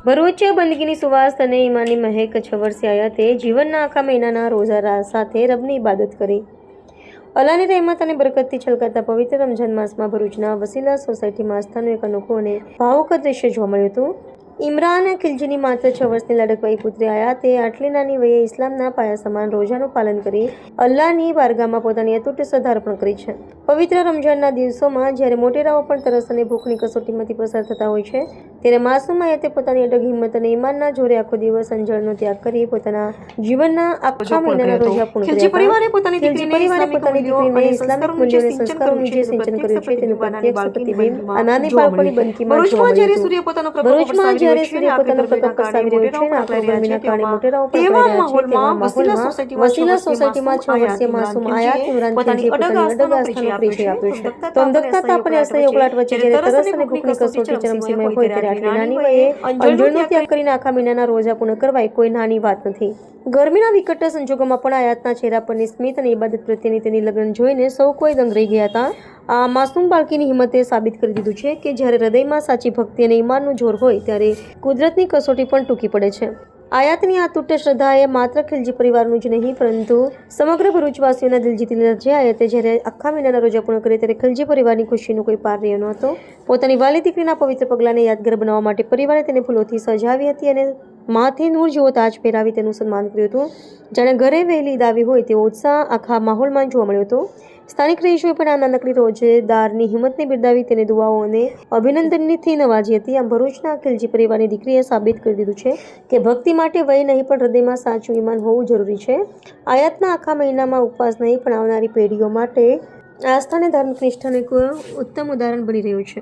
ભરૂચ બંદગીની સુવાસ અને ઈમાની મહેક 6 વર્ષે આયાતે જીવનના આખા મહિનાના રોજા સાથે રબની ઇબાદત કરી। અલ્લાહની રહેમત અને બરકતથી છલકાતા પવિત્ર રમઝાન માસમાં ભરૂચના વસીલા સોસાયટીમાં આસ્થાનું એક અનોખું અને ભાવુક દ્રશ્ય જોવા મળ્યું હતું। ઇમરાન ખિલજીની માત્ર 6 વર્ષની લાડકવાઈ પુત્રી આયાતે આટલી નાની વયે ઇસ્લામના પાયા સમાન રોજાનું પાલન કરી અલ્લાહની બારગાહમાં પોતાની અતૂટ શ્રદ્ધા અર્પણ કરી છે। પવિત્ર રમઝાનના દિવસોમાં જ્યારે મોટેરાઓ પણ તરસ અને ભૂખની કસોટીમાંથી પસાર થતા હોય છે, ત્યારે માસૂમ આયાતે પોતાની અડગ હિંમત અને ઈમાનના જોરે આખો દિવસ અંજળનો ત્યાગ કરી પોતાના જીવનના આખા મહિનાના રોજા પૂર્ણ કર્યા। ખિલજી પરિવારે પોતાની દીકરીને ઇસ્લામિક મૂલ્યોને સંસ્કારોનું જે સિંચન કર્યું છે તેનું પ્રત્યક્ષ પ્રતિબિંબ આ નાની બાળકોની બંદગીમાં જોવા મળ્યું હતું। ભરૂચમાં જ્યારે સૂર્ય પોતાનો પ્રકાશ પ્રસરી રહ્યો છે અને આખો ગરમીના કારણે મોટેરાઓ પણ પડી રહ્યા છે, તેવા માહોલમાં વસીલા સોસાયટીમાં 6 વર્ષીય માસૂમ આયાત ઇમરાન ખિલજીએ પોતાની અડગ આસ્થાનો પરિચય આપ્યો છે। તો અંધકતા તાપ અને અસહ્ય ઉકળાટ વચ્ચે જ્યારે તરસ અને ભૂખની કસોટી ચરમસીમાએ હોય ત્યારે આટલી નાની વયે અંજળનો ત્યાગ કરીને આખા મહિનાના રોજા પૂર્ણ કરવા એ કોઈ નાની વાત નથી। ગરમીના વિકટ સંજોગોમાં પણ આયાતના ચહેરા પરની સ્મિત અને ઇબાદત પ્રત્યેની તેની લગ્ન જોઈને સૌ કોઈ દંગ રહી ગયા હતા। આ માસૂમ બાળકીની હિંમતે સાબિત કરી દીધું છે કે જ્યારે હૃદયમાં સાચી ભક્તિ અને ઈમાનનું જોર હોય ત્યારે કુદરતની કસોટી પણ ટૂંકી પડે છે। આયાતની આ તૂટ શ્રદ્ધાએ માત્ર ખિલજી પરિવારનું જ નહીં પરંતુ સમગ્ર ભરૂચવાસીઓના દિલ જીતી લીધા છે। આયાતે જ્યારે આખા મહિનાના રોજા પૂર્ણ કરે ત્યારે ખિલજી પરિવારની ખુશીનો કોઈ પાર રહ્યો ન હતો। પોતાની વાલી દીકરીના પવિત્ર પગલાંને યાદગાર બનાવવા માટે પરિવારે તેને ફૂલોથી સજાવી હતી અને માથે નૂર જેવો તાજ પહેરાવી તેનું સન્માન કર્યું હતું। જાણે ઘરે વહેલી ઈદ આવી હોય તેવો ઉત્સાહ આખા માહોલમાં જોવા મળ્યો હતો। સ્થાનિક રહીશોએ પણ આ નાનકડી રોજેદારની હિંમતને બિરદાવી તેને દુઆઓ અને અભિનંદનથી નવાજી હતી। આમ ભરૂચના ખિલજી પરિવારની દીકરીએ સાબિત કરી દીધું છે કે ભક્તિ માટે વય નહીં પણ હૃદયમાં સાચું ઈમાન હોવું જરૂરી છે। આયાતના આખા મહિનામાં ઉપવાસ નહીં પણ આવનારી પેઢીઓ માટે આસ્થા અને ધાર્મિક નિષ્ઠાનું એક ઉત્તમ ઉદાહરણ બની રહ્યું છે।